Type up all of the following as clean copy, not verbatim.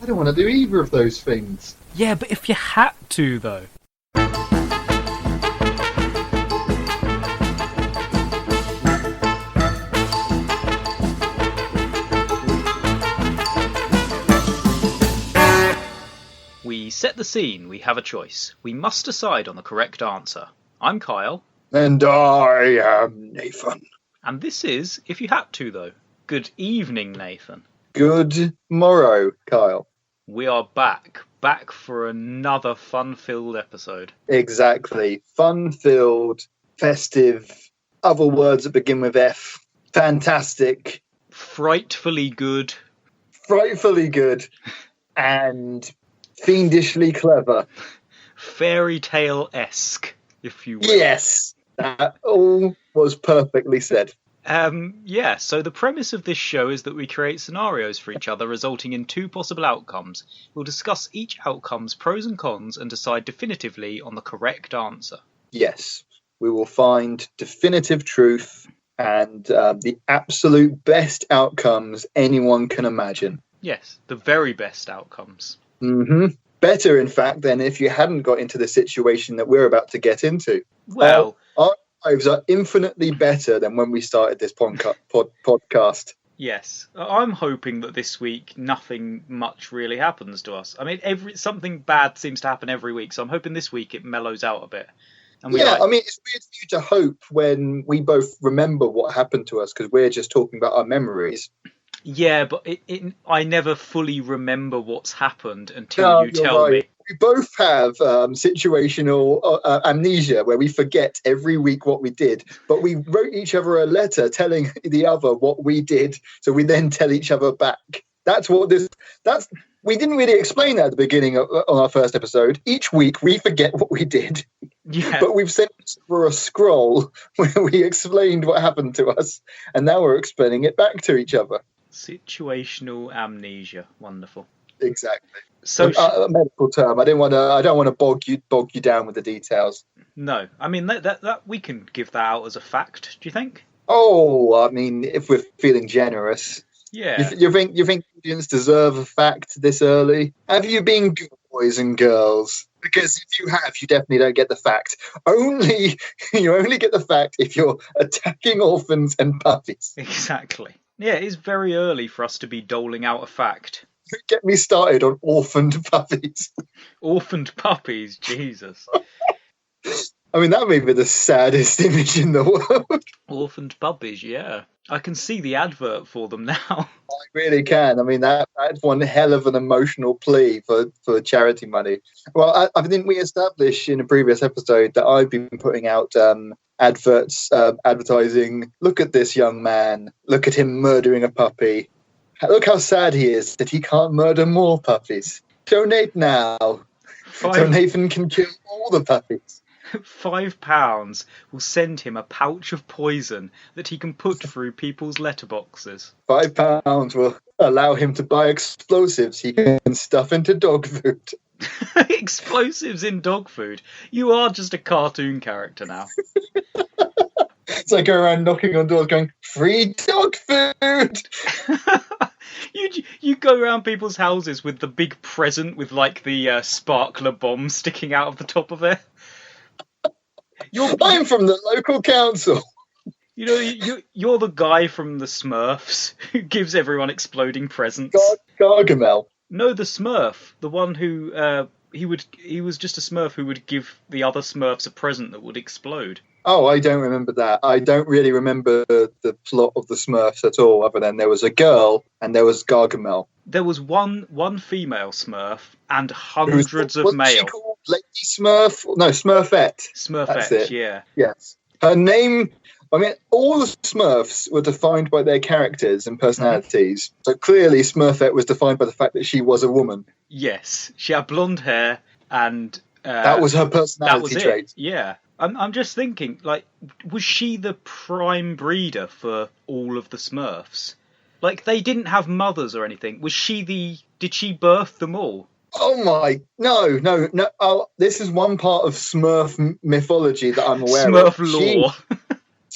I don't want to do either of those things. Yeah, but if you had to, though. We set the scene, we have a choice. We must decide on the correct answer. I'm Kyle. And I am Nathan. And this is If You Had To, though. Good evening, Nathan. Good morrow, Kyle. We are back for another fun-filled episode. Exactly. Fun-filled, festive, other words that begin with F. Fantastic. Frightfully good. Frightfully good. And fiendishly clever. Fairy tale-esque, if you will. Yes. That all was perfectly said. So the premise of this show is that we create scenarios for each other, resulting in two possible outcomes. We'll discuss each outcome's pros and cons and decide definitively on the correct answer. Yes. We will find definitive truth and the absolute best outcomes anyone can imagine. Yes, the very best outcomes. Mm-hmm. Better, in fact, than if you hadn't got into the situation that we're about to get into. Well, our lives are infinitely better than when we started this podcast. Yes, I'm hoping that this week nothing much really happens to us. I mean, something bad seems to happen every week, so I'm hoping this week it mellows out a bit. And I mean, it's weird for you to hope when we both remember what happened to us because we're just talking about our memories. Yeah, but I never fully remember what's happened until you tell me. We both have situational amnesia where we forget every week what we did, but we wrote each other a letter telling the other what we did, so we then tell each other back. We didn't really explain that at the beginning on our first episode. Each week we forget what we did, but we've sent for a scroll where we explained what happened to us, and now we're explaining it back to each other. Situational amnesia, wonderful. Exactly. So a medical term. I don't want to bog you down with the details. No, I mean that we can give that out as a fact. Do you think? Oh, I mean, if we're feeling generous. Yeah. You think audience deserve a fact this early? Have you been good, boys and girls? Because if you have, you definitely don't get the fact. You only get the fact if you're attacking orphans and puppies. Exactly. Yeah, it's very early for us to be doling out a fact. Get me started on orphaned puppies. Orphaned puppies, Jesus. I mean, that may be the saddest image in the world. Orphaned puppies, yeah. I can see the advert for them now. I really can. I mean, that's one hell of an emotional plea for charity money. Well, I think we established in a previous episode that I've been putting out adverts advertising, look at this young man, look at him murdering a puppy. Look how sad he is that he can't murder more puppies. Donate now. So Nathan can kill all the puppies. £5 will send him a pouch of poison that he can put through people's letterboxes. £5 will allow him to buy explosives he can stuff into dog food. Explosives in dog food? You are just a cartoon character now. So I go around knocking on doors going, free dog food! You go around people's houses with the big present with like the sparkler bomb sticking out of the top of it. I'm from the local council. You know, you're the guy from the Smurfs who gives everyone exploding presents. Gargamel. No, the Smurf, the one who he was just a Smurf who would give the other Smurfs a present that would explode. Oh, I don't remember that. I don't really remember the plot of the Smurfs at all, other than there was a girl and there was Gargamel. There was one female Smurf and hundreds of male. Was she called Lady Smurf? No, Smurfette. Smurfette, that's it. Yeah. Yes. Her name... I mean, all the Smurfs were defined by their characters and personalities. So clearly Smurfette was defined by the fact that she was a woman. Yes. She had blonde hair and... that was her personality trait. Yeah. I'm just thinking, like, was she the prime breeder for all of the Smurfs? Like, they didn't have mothers or anything. Did she birth them all? Oh my, no. Oh, this is one part of Smurf mythology that I'm aware Smurf of. lore.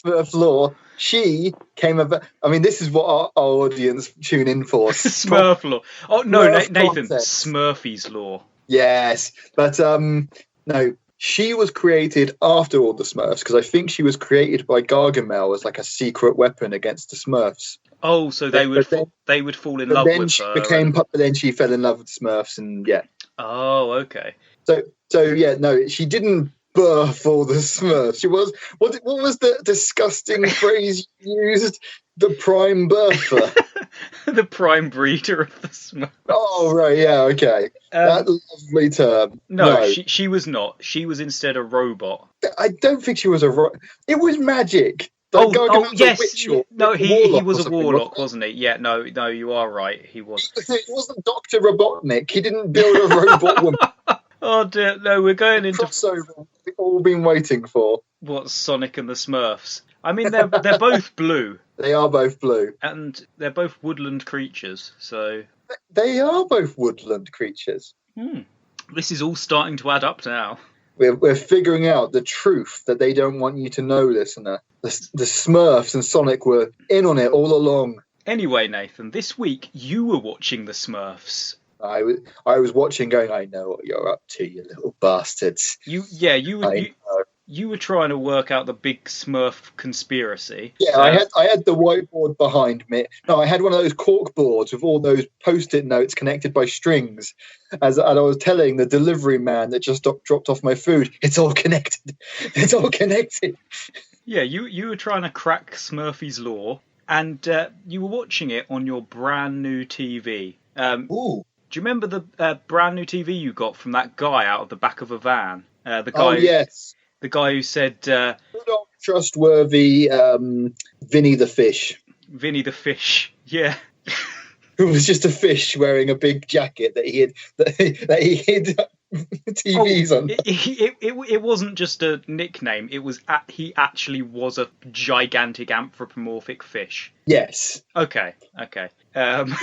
Smurf lore. She came about. I mean, this is what our audience tune in for. Smurf law. Oh no, Smurf Nathan. concept. Smurfy's law. Yes, but no, she was created after all the Smurfs because I think she was created by Gargamel as like a secret weapon against the Smurfs. Oh, so they would fall in love with her. But then she fell in love with the Smurfs, and yeah. Oh, okay. So yeah, no, she didn't birth all the Smurfs. She was what was the disgusting phrase you used? The prime birther. The prime breeder of the Smurfs. Oh right, yeah, okay. That lovely term. No, she was not. She was instead a robot. I don't think she was It was magic. Yes. No, he was a warlock, wasn't he? Yeah, no, you are right. He was. It wasn't Dr. Robotnik. He didn't build a robot woman. Oh dear, no, we're going into crossover we've all been waiting for. What's Sonic and the Smurfs? I mean, they're both blue. They are both blue. And they're both woodland creatures, so... They are both woodland creatures. This is all starting to add up now. We're figuring out the truth that they don't want you to know, listener. The Smurfs and Sonic were in on it all along. Anyway, Nathan, this week you were watching the Smurfs. I was watching going, I know what you're up to, you little bastards. You were trying to work out the big Smurf conspiracy. Yeah, so... I had the whiteboard behind me. No, I had one of those cork boards with all those post-it notes connected by strings. And I was telling the delivery man that just dropped off my food, it's all connected. It's all connected. Yeah, you were trying to crack Smurfy's law, and you were watching it on your brand new TV. Ooh. Do you remember the brand new TV you got from that guy out of the back of a van? The guy. Oh yes. The guy who said... Good old trustworthy Vinny the Fish. Vinny the Fish, yeah. Who was just a fish wearing a big jacket that he hid TVs on. It wasn't just a nickname. It was he actually was a gigantic anthropomorphic fish. Yes. Okay.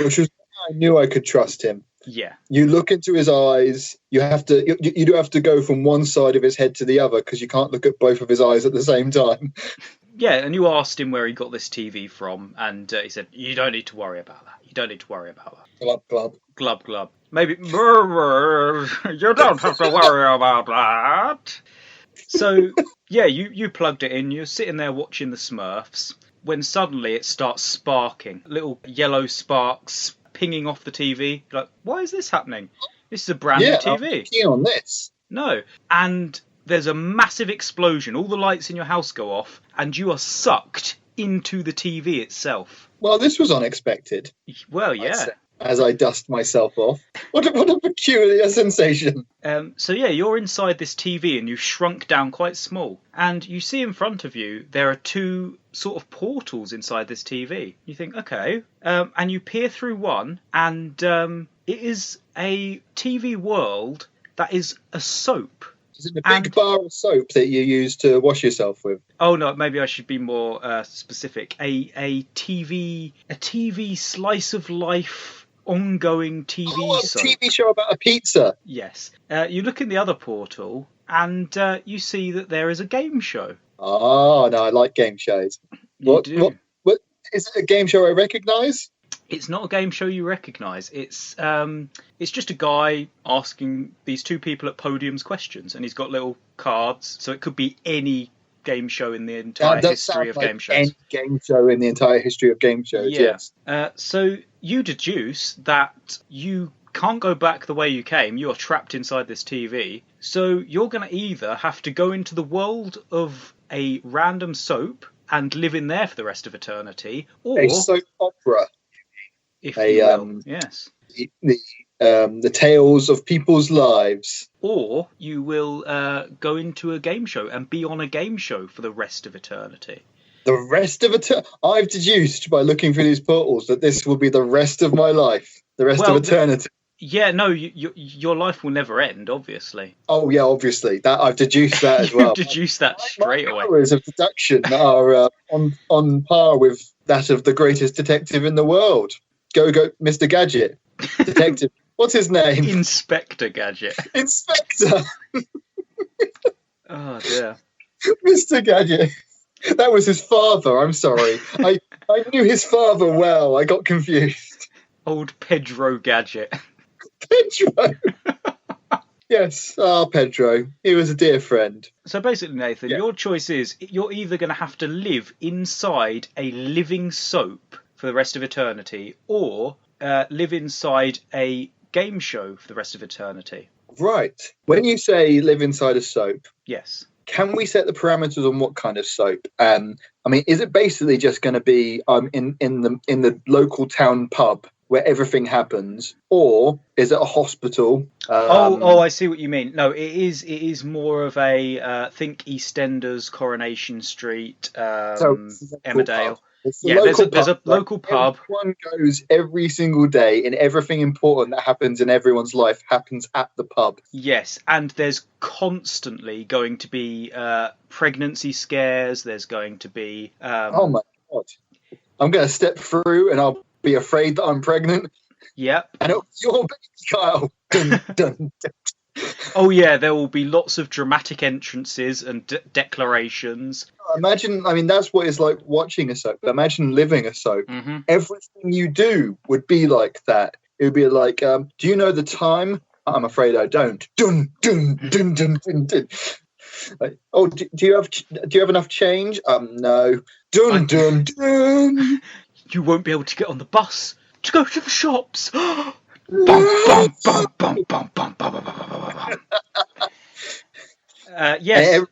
Which was I knew I could trust him. Yeah. You look into his eyes. You do have to go from one side of his head to the other because you can't look at both of his eyes at the same time. Yeah, and you asked him where he got this TV from, and he said, "You don't need to worry about that. You don't need to worry about that." Glub glub. Glub glub. Maybe. You don't have to worry about that. So yeah, you plugged it in. You're sitting there watching the Smurfs when suddenly it starts sparking. Little yellow sparks pinging off the TV. You're like, why is this happening? This is a brand new TV. I'm keen on this. No. And there's a massive explosion. All the lights in your house go off, and you are sucked into the TV itself. Well, this was unexpected. Well, yeah. As I dust myself off. What a peculiar sensation. So yeah, you're inside this TV and you've shrunk down quite small. And you see in front of you, there are two sort of portals inside this TV. You think, okay. And you peer through one, and it is a TV world that is a soap. Is it a big bar of soap that you use to wash yourself with? Oh no, maybe I should be more specific. A TV slice of life, ongoing TV soap. A TV show about a pizza. Yes. You look in the other portal, and you see that there is a game show. Oh no, I like game shows. What is it? A game show I recognise? It's not a game show you recognise. It's just a guy asking these two people at podiums questions, and he's got little cards, so it could be any game show in the entire history of game shows. Any game show in the entire history of game shows, yes. So you deduce that you can't go back the way you came. You are trapped inside this TV. So you're going to either have to go into the world of a random soap and live in there for the rest of eternity, or a soap opera. If you will, yes. The tales of people's lives. Or you will go into a game show and be on a game show for the rest of eternity. The rest of eternity? I've deduced by looking through these portals that this will be the rest of my life. The rest of eternity. Yeah, no, your life will never end, obviously. Oh, yeah, obviously. That I've deduced that as well. You've deduced that straight away. My hours of deduction are on par with that of the greatest detective in the world. Go, Mr. Gadget. Detective. What's his name? Inspector Gadget. Inspector. Oh, dear. Mr. Gadget. That was his father. I'm sorry. I knew his father well. I got confused. Old Pedro Gadget. Pedro. Yes, Pedro. He was a dear friend. So basically, Nathan, Yeah. your choice is you're either going to have to live inside a living soap for the rest of eternity, or live inside a game show for the rest of eternity. Right. When you say live inside a soap, Yes. can we set the parameters on what kind of soap? I mean, is it basically just going to be in the local town pub where everything happens, or is it a hospital? I see what you mean. No, it is more of a think EastEnders, Coronation Street, Emmerdale. Yeah, there's a local pub. Everyone goes every single day, and everything important that happens in everyone's life happens at the pub. Yes, and there's constantly going to be pregnancy scares. There's going to be. Oh my god! I'm going to step through, and I'll be afraid that I'm pregnant. Yep. And it's your baby, Kyle. Dun, dun, dun. Oh yeah, there will be lots of dramatic entrances and declarations. Imagine, I mean, that's what it's like watching a soap. Imagine living a soap. Mm-hmm. Everything you do would be like that. It would be like, do you know the time? I'm afraid I don't. Dun, dun, dun, dun, dun, dun. Like, oh, do you have enough change? No. Dun, dun, dun. You won't be able to get on the bus to go to the shops. Bum, bum, bum, bum, bum, bum, bum, bum, bum, bum. Yes. Every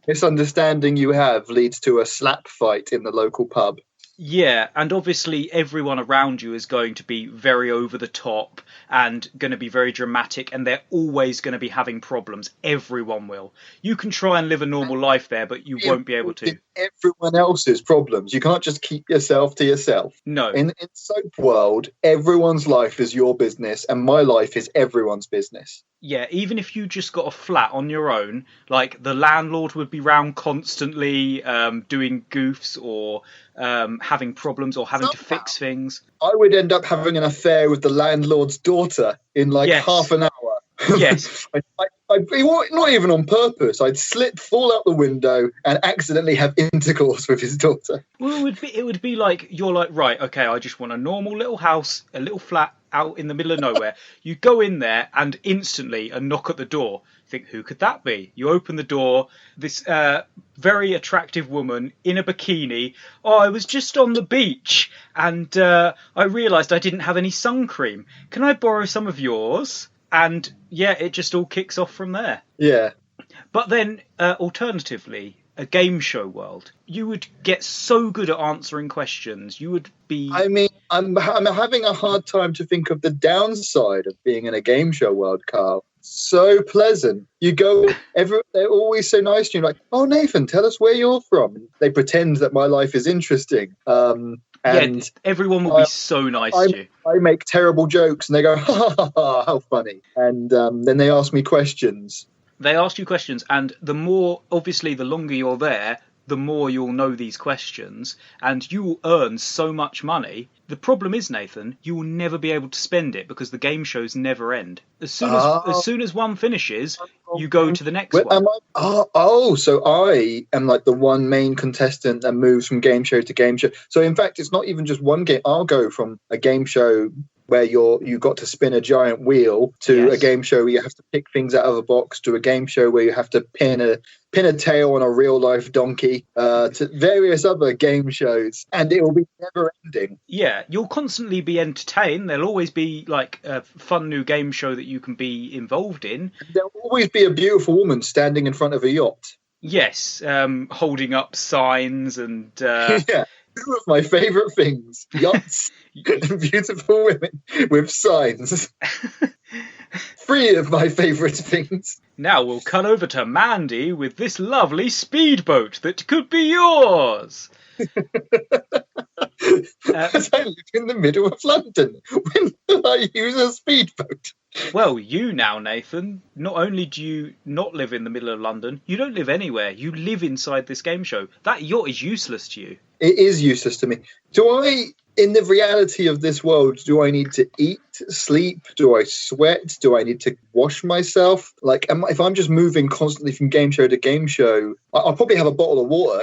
misunderstanding you have leads to a slap fight in the local pub. Yeah, and obviously everyone around you is going to be very over the top and going to be very dramatic, and they're always going to be having problems. Everyone will. You can try and live a normal life there, but you won't be able to. Everyone else's problems. You can't just keep yourself to yourself. No. In soap world, everyone's life is your business, and my life is everyone's business. Yeah, even if you just got a flat on your own, like the landlord would be round constantly doing goofs or having problems or having to fix things. I would end up having an affair with the landlord's daughter in half an hour. Yes. Not even on purpose. I'd fall out the window and accidentally have intercourse with his daughter. Well, it would be like, you're like, right, okay, I just want a normal little house, a little flat out in the middle of nowhere. You go in there and instantly a knock at the door. You think, who could that be? You open the door, this very attractive woman in a bikini. Oh, I was just on the beach and I realised I didn't have any sun cream. Can I borrow some of yours? And yeah, it just all kicks off from there. Yeah. But then, alternatively, a game show world, you would get so good at answering questions. You would be. I mean, I'm having a hard time to think of the downside of being in a game show world, Carl. So pleasant. You go, they're always so nice to you. Like, oh, Nathan, tell us where you're from. They pretend that my life is interesting. And everyone will be so nice to you. I make terrible jokes, and they go, ha, ha, ha, how funny. And then they ask me questions. They ask you questions, and the longer you're there, the more you'll know these questions, and you will earn so much money. The problem is, Nathan, you will never be able to spend it because the game shows never end. As soon as one finishes, you go to the next one. So I am like the one main contestant that moves from game show to game show. So in fact, it's not even just one game. I'll go from a game show where you got to spin a giant wheel to a game show where you have to pick things out of a box, to a game show where you have to pin a tail on a real life donkey, to various other game shows, and it will be never ending. Yeah, you'll constantly be entertained. There'll always be like a fun new game show that you can be involved in. There'll always be a beautiful woman standing in front of a yacht. Yes, holding up signs and yeah. Two of my favourite things, yachts and beautiful women with signs. Three of my favourite things. Now we'll cut over to Mandy with this lovely speedboat that could be yours. As I live in the middle of London, when will I use a speedboat? Well, you now, Nathan, not only do you not live in the middle of London, you don't live anywhere. You live inside this game show. That yacht is useless to you. It is useless to me. In the reality of this world, do I need to eat, sleep? Do I sweat? Do I need to wash myself? Like, if I'm just moving constantly from game show to game show, I'll probably have a bottle of water.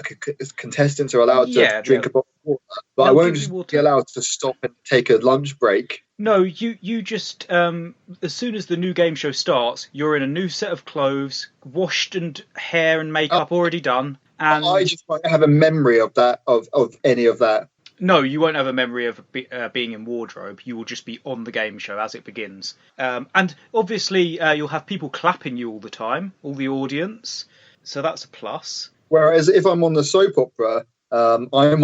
Contestants are allowed to drink a bottle of water, but I won't just be allowed to stop and take a lunch break. No, you just, as soon as the new game show starts, you're in a new set of clothes, washed and hair and makeup already done. And I just won't have a memory of that, of any of that. No, you won't have a memory of being in wardrobe. You will just be on the game show as it begins. And obviously, you'll have people clapping you all the time, all the audience. So that's a plus. Whereas if I'm on the soap opera, I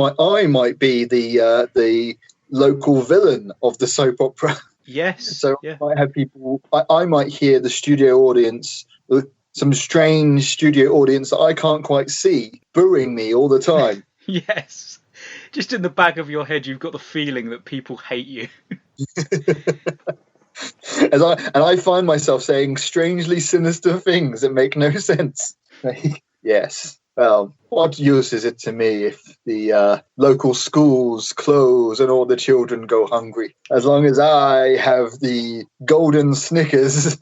might be the local villain of the soap opera. Yes. So I might have people. I might hear the studio audience, some strange studio audience that I can't quite see, booing me all the time. Yes. Just in the back of your head, you've got the feeling that people hate you. And I find myself saying strangely sinister things that make no sense. Yes. Well, what use is it to me if the local schools close and all the children go hungry? As long as I have the golden Snickers.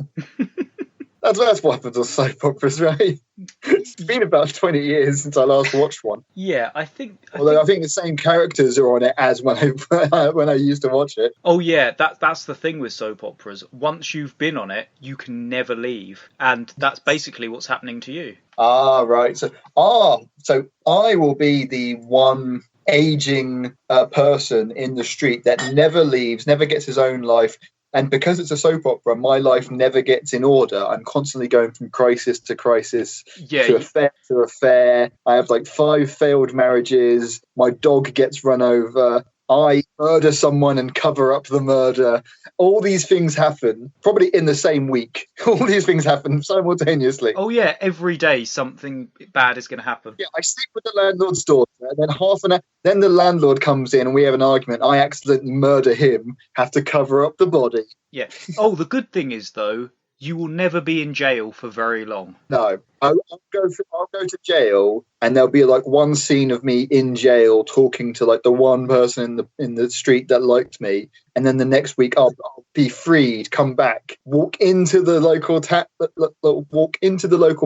That's what happens on soap operas, right? It's been about 20 years since I last watched one. Yeah, I think the same characters are on it as when I used to watch it. Oh yeah, that's the thing with soap operas. Once you've been on it, you can never leave, and that's basically what's happening to you. Ah, right. So I will be the one aging person in the street that never leaves, never gets his own life. And because it's a soap opera, my life never gets in order. I'm constantly going from crisis to crisis, to affair to affair. I have like 5 failed marriages. My dog gets run over. I murder someone and cover up the murder. All these things happen, probably in the same week. All these things happen simultaneously. Oh yeah, every day something bad is going to happen. Yeah, I sleep with the landlord's daughter, and then half an hour, then the landlord comes in and we have an argument. I accidentally murder him, have to cover up the body. Yeah. Oh, the good thing is, though, you will never be in jail for very long. No, I'll go to jail, and there'll be like one scene of me in jail talking to like the one person in the street that liked me, and then the next week I'll be freed, come back, walk into the local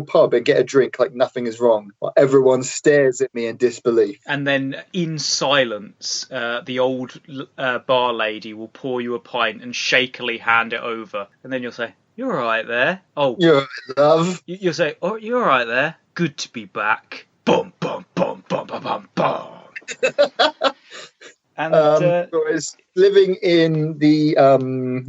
pub and get a drink like nothing is wrong. While everyone stares at me in disbelief. And then in silence, the old bar lady will pour you a pint and shakily hand it over, and then you'll say, "You're all right there." "Oh, you're all right, love." You'll say, "Oh, you're all right there. Good to be back." Boom, boom, boom, boom, boom, boom, boom. And whereas living in the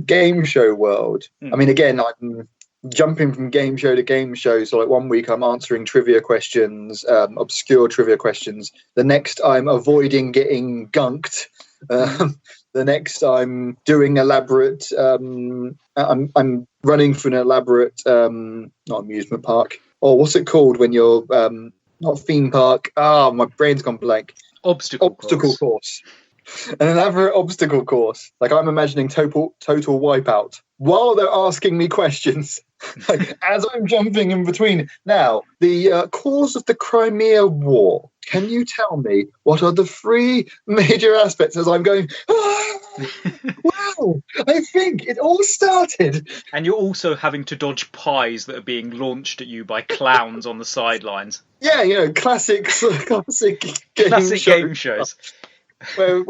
game show world, I mean, again, I'm jumping from game show to game show. So, like one week I'm answering trivia questions, obscure trivia questions. The next I'm avoiding getting gunked. The next I'm doing elaborate. I'm running for an elaborate, not amusement park. Or what's it called when you're not theme park? My brain's gone blank. Obstacle course. An elaborate obstacle course. Like I'm imagining total wipeout while they're asking me questions. Like as I'm jumping in between. Now, the cause of the Crimea War. Can you tell me what are the 3 major aspects as I'm going, wow, I think it all started. And you're also having to dodge pies that are being launched at you by clowns on the sidelines. Yeah, classic game shows. Where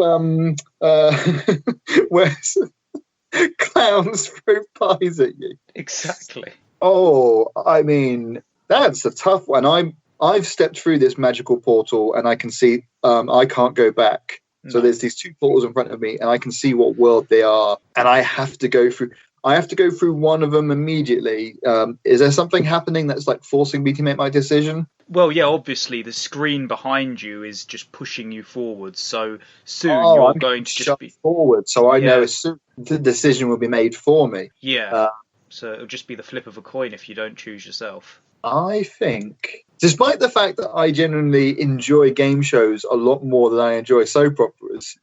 clowns throw pies at you. Exactly. Oh, I mean, that's a tough one. I've stepped through this magical portal and I can see I can't go back. So there's these 2 portals in front of me and I can see what world they are, and I have to go through one of them immediately. Is there something happening that's like forcing me to make my decision? Well, yeah, obviously the screen behind you is just pushing you forward. So soon you're going to just be forward. So I know as soon the decision will be made for me. Yeah. So it'll just be the flip of a coin if you don't choose yourself. I think, despite the fact that I genuinely enjoy game shows a lot more than I enjoy soap operas,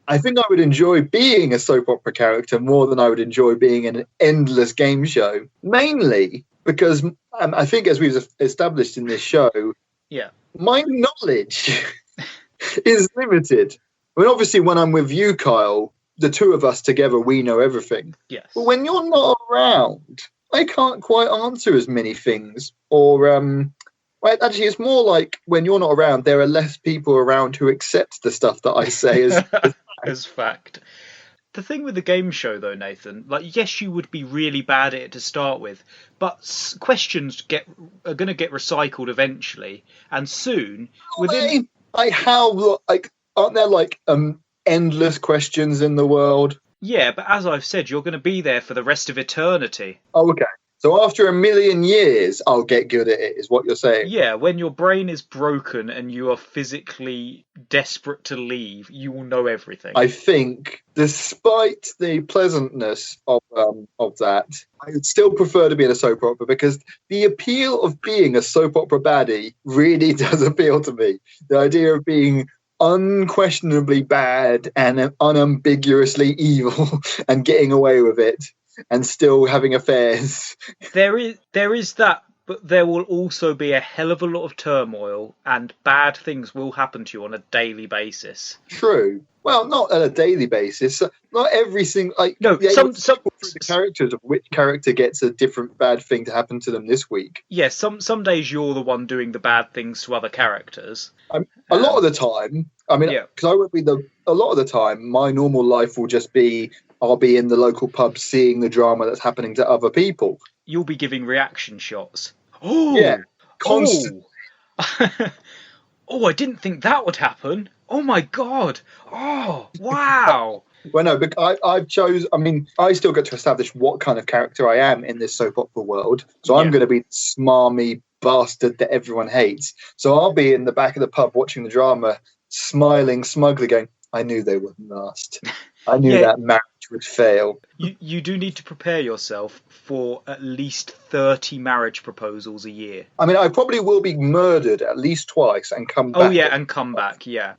I think I would enjoy being a soap opera character more than I would enjoy being in an endless game show. Mainly because I think, as we've established in this show, my knowledge is limited. I mean, obviously, when I'm with you, Kyle, the two of us together, we know everything. Yes. But when you're not around, I can't quite answer as many things. Or, well, actually, it's more like when you're not around, there are less people around who accept the stuff that I say as fact. The thing with the game show, though, Nathan, like, yes, you would be really bad at it to start with, but questions are going to get recycled eventually, and soon, within... aren't there, like, endless questions in the world? Yeah, but as I've said, you're going to be there for the rest of eternity. Oh, okay. So after 1,000,000 years, I'll get good at it, is what you're saying? Yeah, when your brain is broken and you are physically desperate to leave, you will know everything. I think, despite the pleasantness of that, I would still prefer to be in a soap opera, because the appeal of being a soap opera baddie really does appeal to me. The idea of being unquestionably bad and unambiguously evil and getting away with it. And still having affairs. There is that, but there will also be a hell of a lot of turmoil, and bad things will happen to you on a daily basis. True. Well, not on a daily basis. Not every single. Some through the characters of which character gets a different bad thing to happen to them this week. Yeah, some days you're the one doing the bad things to other characters. A lot of the time, because I won't be a lot of the time, my normal life will just be. I'll be in the local pub seeing the drama that's happening to other people. You'll be giving reaction shots. Oh, yeah, constantly. Oh, I didn't think that would happen. Oh my god. Oh, wow. Well, no, but I still get to establish what kind of character I am in this soap opera world. So I'm going to be the smarmy bastard that everyone hates. So I'll be in the back of the pub watching the drama, smiling smugly, going, I knew they wouldn't last. I knew that marriage would fail. You do need to prepare yourself for at least 30 marriage proposals a year. I mean, I probably will be murdered at least twice and come back. Oh, yeah, and come back, yeah.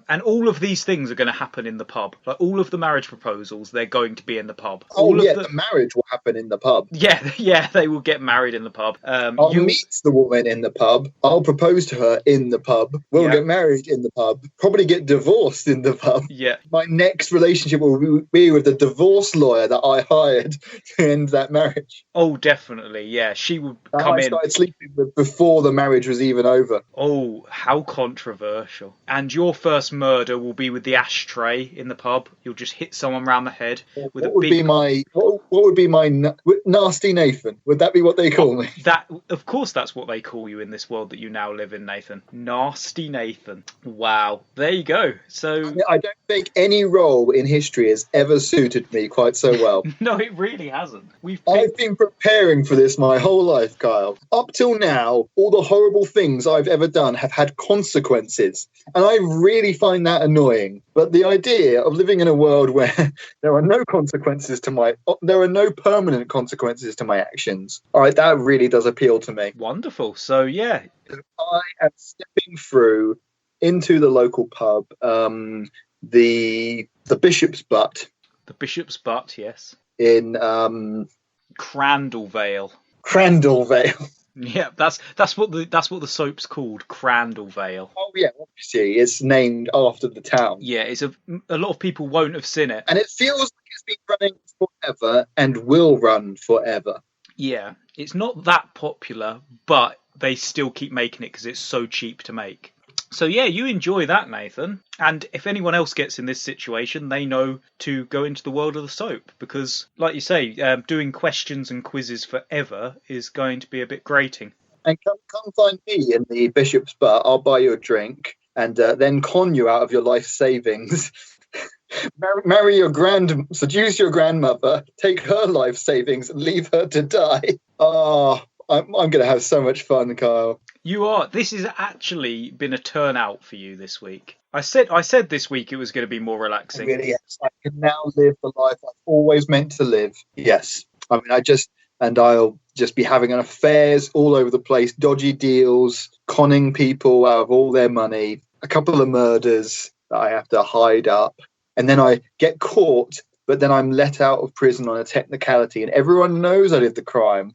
And all of these things are going to happen in the pub. Like, all of the marriage proposals, they're going to be in the pub. The marriage will happen in the pub. Yeah, they will get married in the pub. I'll meet the woman in the pub. I'll propose to her in the pub. We'll get married in the pub. Probably get divorced in the pub. Yeah. My next relationship will be with the divorce lawyer that I hired to end that marriage. Oh, definitely, yeah. She would come in. I started sleeping with before the marriage was even over. Oh, how controversial. And your first murder will be with the ashtray in the pub. You'll just hit someone round the head with what would be my nasty Nathan? Would that be what they call me? Of course that's what they call you in this world that you now live in, Nathan. Nasty Nathan. Wow. There you go. So I don't think any role in history has ever suited me quite so well. No, it really hasn't. I've been preparing for this my whole life, Kyle. Up till now, all the horrible things I've ever done have had consequences, and I really find that annoying. But the idea of living in a world where there are no permanent consequences to my actions, all right, that really does appeal to me. Wonderful. So yeah, I am stepping through into the local pub, the Bishop's Butt. The Bishop's Butt, yes. In Crandallvale. Crandallvale. Yeah, that's what the soap's called, Crandallvale. Oh yeah, obviously it's named after the town. Yeah, it's a lot of people won't have seen it, and it feels like it's been running forever and will run forever. Yeah, it's not that popular, but they still keep making it because it's so cheap to make. So yeah, you enjoy that, Nathan. And if anyone else gets in this situation, they know to go into the world of the soap. Because, like you say, doing questions and quizzes forever is going to be a bit grating. And come find me in the Bishop's Butt. I'll buy you a drink and then con you out of your life savings. Seduce your grandmother, take her life savings and leave her to die. Oh, I'm going to have so much fun, Kyle. You are. This has actually been a turnout for you this week. I said this week it was going to be more relaxing. Really, yes. I can now live the life I've always meant to live. Yes. I mean, I'll just be having affairs all over the place, dodgy deals, conning people out of all their money, a couple of murders that I have to hide up. And then I get caught, but then I'm let out of prison on a technicality and everyone knows I did the crime.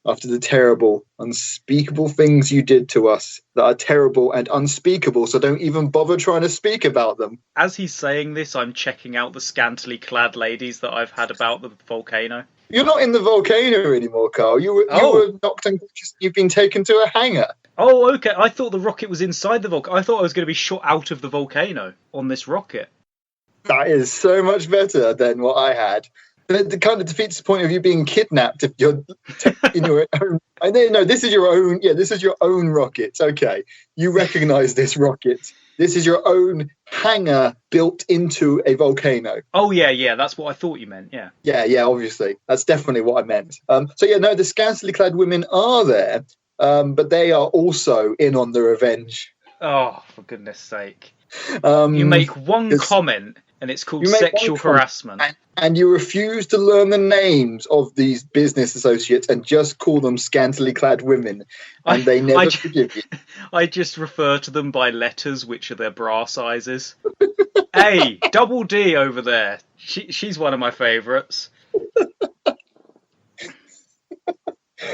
after the terrible, unspeakable things you did to us that are terrible and unspeakable, so don't even bother trying to speak about them. As he's saying this, I'm checking out the scantily clad ladies that I've had about the volcano. You're not in the volcano anymore, Carl. You were knocked unconscious. You've been taken to a hangar. Oh, okay. I thought the rocket was inside the volcano. I thought I was going to be shot out of the volcano on this rocket. That is so much better than what I had. It kind of defeats the point of you being kidnapped if you're in your own. No, this is your own. Yeah, this is your own rocket. Okay, you recognise this rocket. This is your own hangar built into a volcano. Oh yeah, that's what I thought you meant. Yeah. Yeah, obviously, that's definitely what I meant. The scantily clad women are there, but they are also in on the revenge. Oh, for goodness sake! You make one comment. And it's called sexual harassment. And you refuse to learn the names of these business associates and just call them scantily clad women. And they never forgive you. I just refer to them by letters, which are their bra sizes. Hey, Double D over there. She's one of my favourites.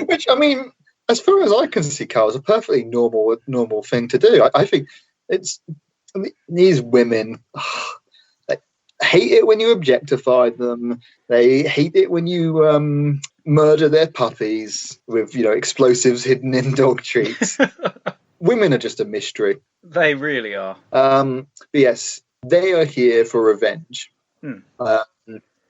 Which, I mean, as far as I can see, Carl, is a perfectly normal thing to do. I think these women... hate it when you objectify them. They hate it when you murder their puppies with, explosives hidden in dog treats. Women are just a mystery. They really are. But yes, they are here for revenge.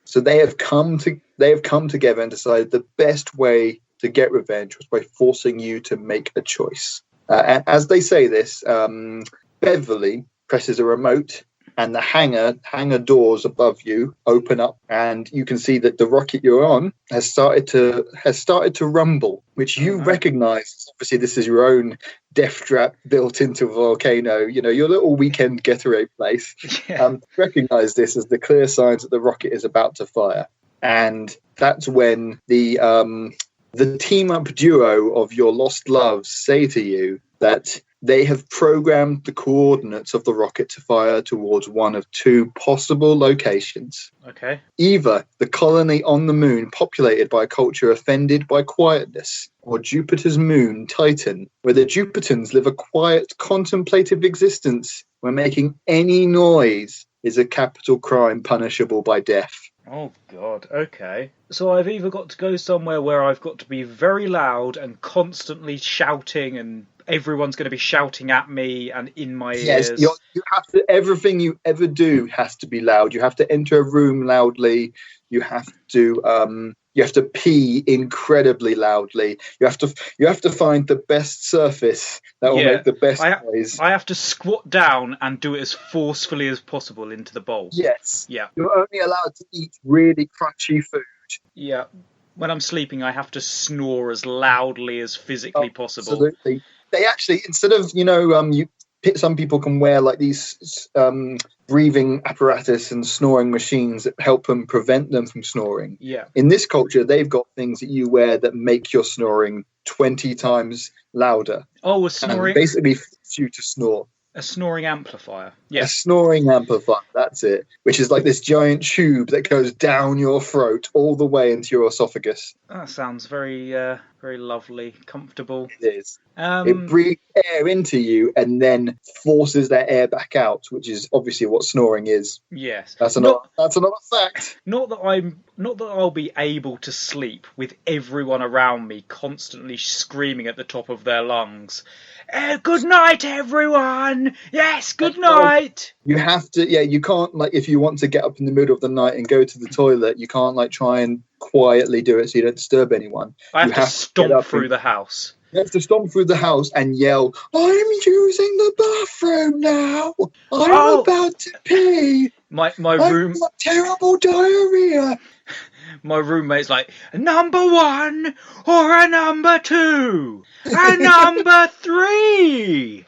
So they have come together and decided the best way to get revenge was by forcing you to make a choice. And as they say this, Beverly presses a remote. And the hangar doors above you open up, and you can see that the rocket you're on has started to rumble, which you recognise. Obviously, this is your own death trap built into a volcano. Your little weekend getaway place. Yeah. Recognise this as the clear signs that the rocket is about to fire, and that's when the team up duo of your lost loves say to you that they have programmed the coordinates of the rocket to fire towards one of two possible locations. Okay. Either the colony on the moon populated by a culture offended by quietness, or Jupiter's moon, Titan, where the Jupitans live a quiet, contemplative existence where making any noise is a capital crime punishable by death. Oh, God. Okay. So I've either got to go somewhere where I've got to be very loud and constantly shouting, and everyone's going to be shouting at me and in my ears. Yes, you have to. Everything you ever do has to be loud. You have to enter a room loudly. You have to pee incredibly loudly. You have to find the best surface that will make the best noise. I have to squat down and do it as forcefully as possible into the bowl. Yes. Yeah. You're only allowed to eat really crunchy food. Yeah. When I'm sleeping, I have to snore as loudly as physically possible. Absolutely. They actually, instead of, some people can wear like these breathing apparatus and snoring machines that help them prevent them from snoring. Yeah. In this culture, they've got things that you wear that make your snoring 20 times louder. Oh, a snoring... And basically force you to snore. A snoring amplifier. Yeah. A snoring amplifier, that's it. Which is like this giant tube that goes down your throat all the way into your esophagus. That sounds very, very lovely, comfortable. It is. It breathes air into you and then forces that air back out, which is obviously what snoring is. Yes. That's another fact. Not that I'll be able to sleep with everyone around me constantly screaming at the top of their lungs. Good night, everyone. Yes, good night. You have to, you can't, like, if you want to get up in the middle of the night and go to the toilet, you can't, like, try and quietly do it so you don't disturb anyone. I have to stomp through the house. You have to stomp through the house and yell, I'm using the bathroom now. I'm about to pee. My room... I've got terrible diarrhea. My roommate's like, number 1 or a number 2? A number 3?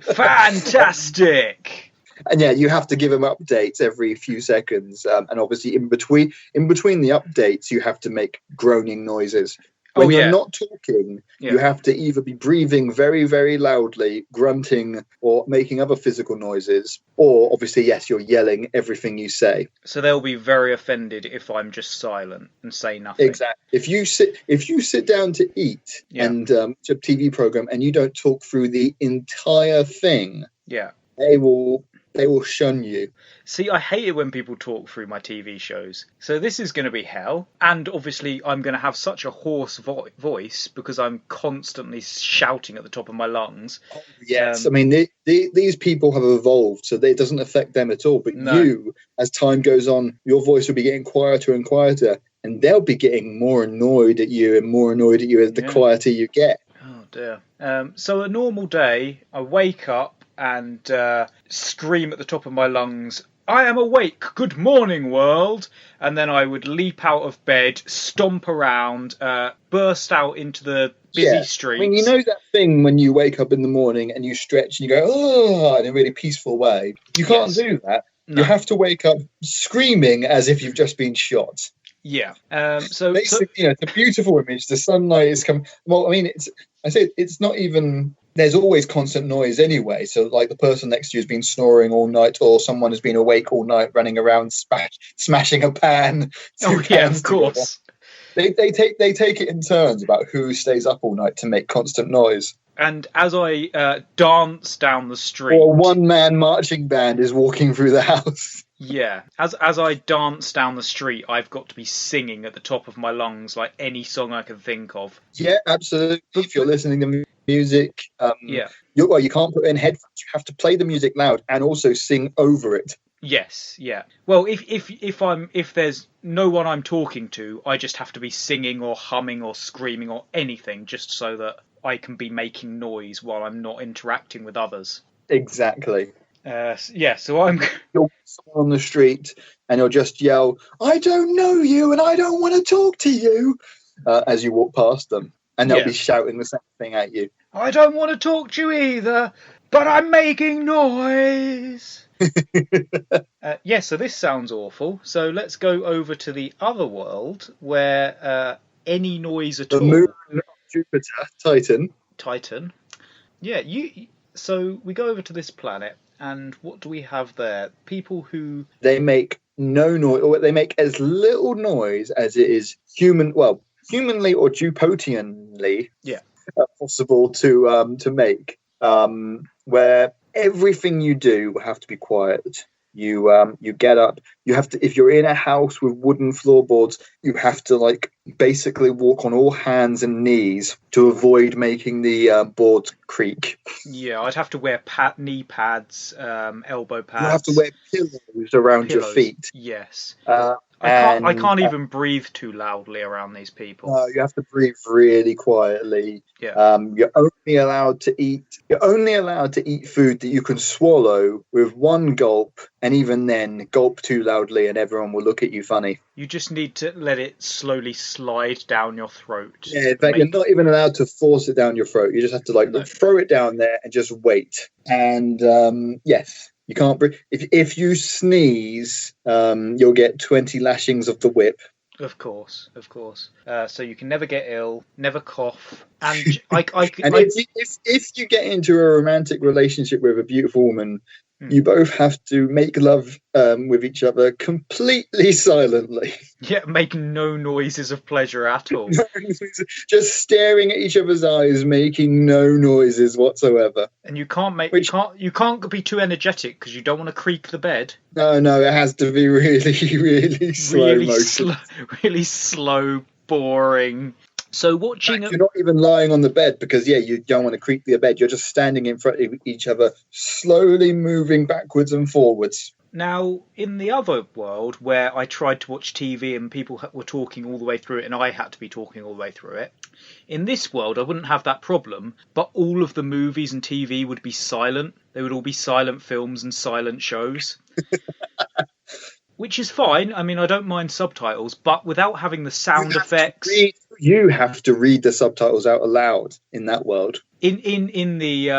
Fantastic. And you have to give him updates every few seconds. And obviously in between the updates, you have to make groaning noises. When you're yeah. not talking, Yeah. you have to either be breathing very, very loudly, grunting, or making other physical noises, or obviously, yes, you're yelling everything you say. So they'll be very offended if I'm just silent and say nothing. Exactly. If you sit down to eat and it's a TV program and you don't talk through the entire thing, they will shun you. See, I hate it when people talk through my TV shows. So this is going to be hell. And obviously I'm going to have such a hoarse voice because I'm constantly shouting at the top of my lungs. Oh, yes. I mean, these people have evolved, so it doesn't affect them at all. But you, as time goes on, your voice will be getting quieter and quieter. And they'll be getting more annoyed at you and more annoyed at you as the quieter you get. Oh, dear. So a normal day, I wake up and scream at the top of my lungs, "I am awake, good morning world," and then I would leap out of bed, stomp around, burst out into the busy streets. I mean, you know that thing when you wake up in the morning and you stretch and you go, oh, in a really peaceful way? You can't do that. No. You have to wake up screaming as if you've just been shot. Yeah. So basically, it's a beautiful image. The sunlight is coming. Well, I mean, it's not even. There's always constant noise anyway. So, like the person next to you has been snoring all night, or someone has been awake all night, running around, smashing a pan. Oh yeah, of course. They take it in turns about who stays up all night to make constant noise. And as I dance down the street, or one-man marching band is walking through the house. Yeah, as I dance down the street, I've got to be singing at the top of my lungs, like any song I can think of. Yeah, absolutely. If you're listening to music, you can't put in headphones. You have to play the music loud and also sing over it. Yes, yeah. Well, if there's no one I'm talking to, I just have to be singing or humming or screaming or anything, just so that I can be making noise while I'm not interacting with others. Exactly. So I'm. You'll someone on the street and you'll just yell, "I don't know you and I don't want to talk to you," as you walk past them, and they'll be shouting the same thing at you. I don't want to talk to you either, but I'm making noise. So this sounds awful. So let's go over to the other world where any noise at all. The moon of Jupiter, Titan. Yeah, So we go over to this planet, and what do we have there? People who they make no noise, or they make as little noise as it is humanly or Jupotianly possible to make. Where everything you do will have to be quiet. You get up. You have to. If you're in a house with wooden floorboards, you have to basically walk on all hands and knees to avoid making the boards creak. Yeah, I'd have to wear knee pads, elbow pads. You have to wear pillows around your feet. Yes. I can't even breathe too loudly around these people. No, you have to breathe really quietly. Yeah. You're only allowed to eat food that you can swallow with one gulp, and even then, gulp too loudly, and everyone will look at you funny. You just need to let it slowly slide down your throat. Yeah, in fact, you're not even allowed to force it down your throat. You just have to throw it down there and just wait. And yes. You can't breathe. If you sneeze, you'll get 20 lashings of the whip. Of course. So you can never get ill, never cough, and if you get into a romantic relationship with a beautiful woman, you both have to make love with each other completely silently. Yeah, making no noises of pleasure at all. Just staring at each other's eyes, making no noises whatsoever. And you can't you can't be too energetic because you don't want to creak the bed. No, it has to be really, really slow motion. Really slow, boring. So watching... You're not even lying on the bed because, you don't want to creak the bed. You're just standing in front of each other, slowly moving backwards and forwards. Now, in the other world, where I tried to watch TV and people were talking all the way through it and I had to be talking all the way through it, in this world I wouldn't have that problem, but all of the movies and TV would be silent. They would all be silent films and silent shows. Which is fine. I mean, I don't mind subtitles, but without having the sound effects... You have to read the subtitles out aloud in that world. In the...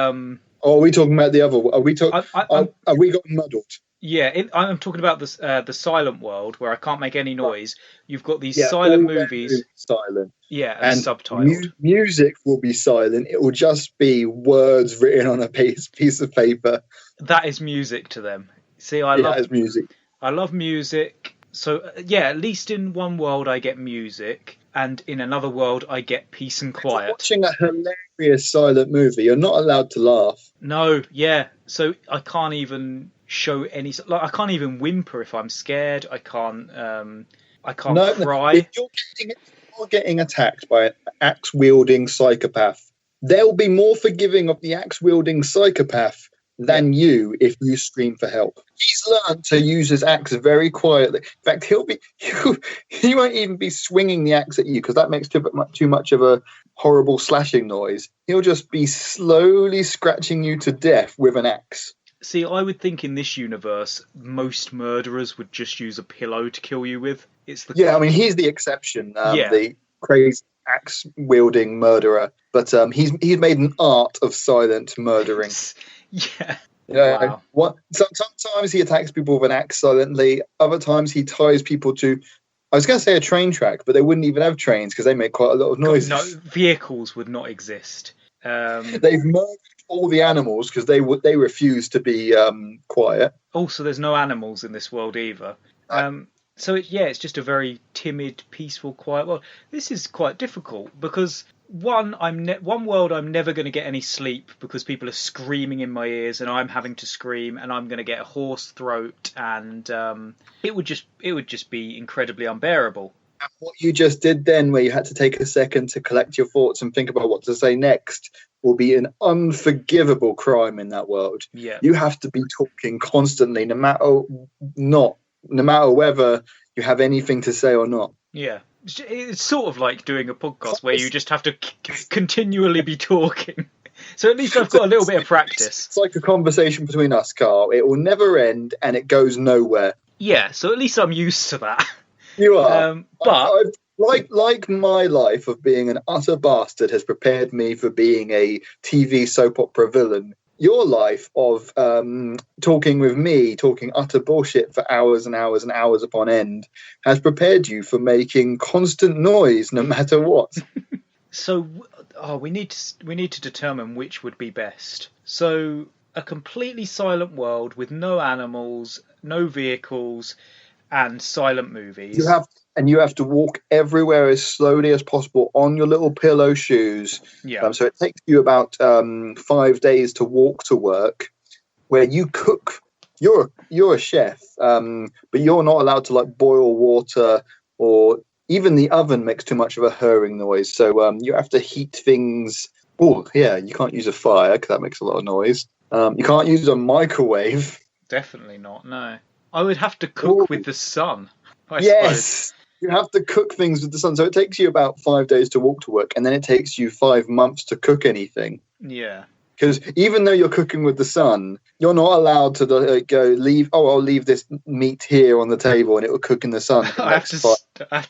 Or are we talking about the other... Are we got muddled? Yeah, I'm talking about the silent world where I can't make any noise. You've got these Yeah, silent all their movies, movies silent. yeah, and And subtitled. music will be silent. It will just be words written on a piece of paper. That is music to them. See, Yeah, as music. I love music. So yeah, at least in one world I get music, and in another world I get peace and If you're quiet. watching a hilarious silent movie, you're not allowed to laugh. No, yeah. So I can't even show any like I can't even whimper if I'm scared. I can't No, no. cry. If you're getting attacked by an axe wielding psychopath, they'll be more forgiving of the axe wielding psychopath Yeah. than you if you scream for help. He's learned to use his axe very quietly. In fact, he won't even be swinging the axe at you because that makes too much of a horrible slashing noise. He'll just be slowly scratching you to death with an axe. See, I would think in this universe most murderers would just use a pillow to kill you with. Yeah, I mean he's the exception, Yeah. the crazy axe wielding murderer. But he's made an art of silent murdering. Yeah. You know, Wow. sometimes he attacks people with an axe silently. Other times he ties people to, I was going to say a train track, but they wouldn't even have trains because they make quite a lot of noise. No, vehicles would not exist. They've murdered all the animals because they refuse to be quiet. Also, there's no animals in this world either. So it's just a very timid, peaceful, quiet world. This is quite difficult because one world I'm never going to get any sleep because people are screaming in my ears and I'm having to scream and I'm going to get a hoarse throat and it would just be incredibly unbearable. And what you just did then, where you had to take a second to collect your thoughts and think about what to say next, will be an unforgivable crime in that world. Yeah. You have to be talking constantly, no matter whether you have anything to say or not. Yeah. It's sort of like doing a podcast where you just have to continually be talking. So at least I've got a little bit of practice. It's like a conversation between us, Carl. It will never end and it goes nowhere. Yeah, so at least I'm used to that. You are. But like my life of being an utter bastard has prepared me for being a TV soap opera villain. Your life of talking with me, talking utter bullshit for hours and hours and hours upon end, has prepared you for making constant noise no matter what. So, we need to determine which would be best. So, a completely silent world with no animals, no vehicles, and silent movies. You have to walk everywhere as slowly as possible on your little pillow shoes. Yeah. So it takes you about 5 days to walk to work, where you cook. You're a chef, but you're not allowed to like boil water, or even the oven makes too much of a whirring noise. So you have to heat things. Oh yeah, you can't use a fire because that makes a lot of noise. You can't use a microwave. Definitely not. No, I would have to cook with the sun. I Yes. suppose. You have to cook things with the sun. So it takes you about 5 days to walk to work, and then it takes you 5 months to cook anything. Yeah. Because even though you're cooking with the sun, you're not allowed to I'll leave this meat here on the table and it will cook in the sun. I have to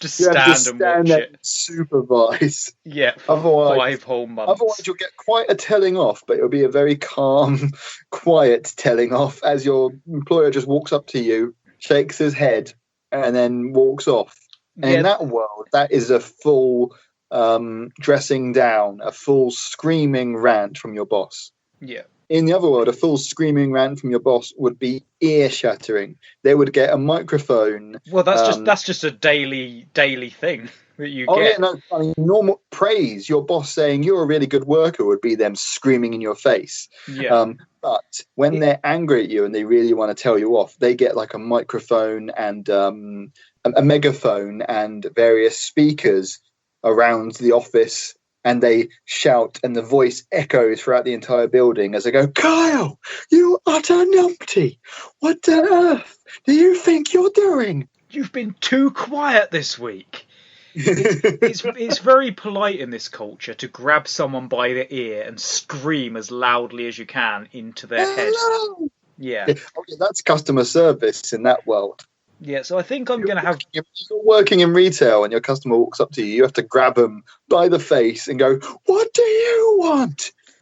stand and watch there it. and supervise. Yeah. Otherwise, 5 whole months. Otherwise, you'll get quite a telling off, but it'll be a very calm, quiet telling off as your employer just walks up to you, shakes his head, and then walks off. And in that world, that is a full dressing down, a full screaming rant from your boss. Yeah. In the other world, a full screaming rant from your boss would be ear-shattering. They would get a microphone. Well, that's just a daily thing that you get. Oh yeah, no, I mean, normal praise. Your boss saying you're a really good worker would be them screaming in your face. Yeah. But when they're angry at you and they really want to tell you off, they get like a microphone and a megaphone and various speakers around the office, and they shout and the voice echoes throughout the entire building as they go, "Kyle, you utter numpty! What on earth do you think you're doing? You've been too quiet this week." It's very polite in this culture to grab someone by the ear and scream as loudly as you can into their head. Yeah. Oh, yeah, that's customer service in that world. Yeah, so I think I'm going to have... If you're working in retail and your customer walks up to you, you have to grab them by the face and go, "What do you want?"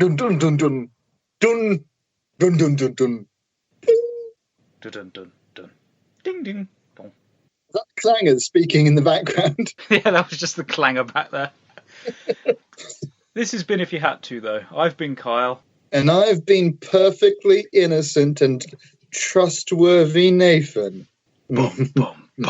Dun dun dun dun. Dun dun dun dun dun. Dun dun dun dun. Ding ding. Dong. That clangers speaking in the background. Yeah, that was just the clanger back there. This has been If You Had To, though. I've been Kyle. And I've been perfectly innocent and trustworthy Nathan. Boom, boom, boom.